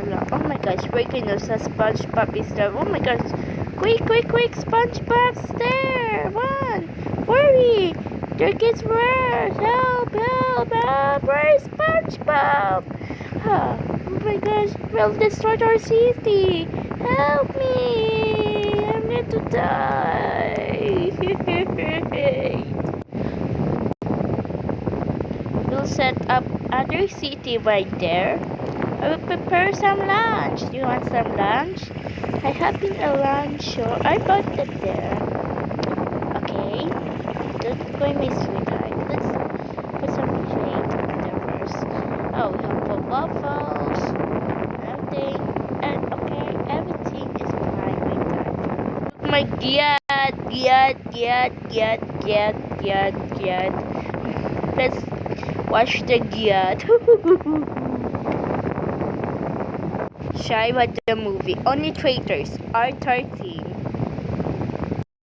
Oh my gosh, breaking news, a SpongeBob is there. Oh my gosh, quick, quick, quick, SpongeBob's there. Run, hurry, there gets worse. Help, help, help, where is SpongeBob? Oh my gosh, we'll destroy our city. Help me, I'm going to die. We'll set up other city right there. I will prepare some lunch. Do you want some lunch? I have been a lunch show. I bought them there. Okay. Don't go, my sweetheart. Let's put some shade there first. Oh, we have the waffles. Everything. And okay, everything is fine with that. My gyat. Let's watch the gyat. Shy about the movie. Only traitors are 13.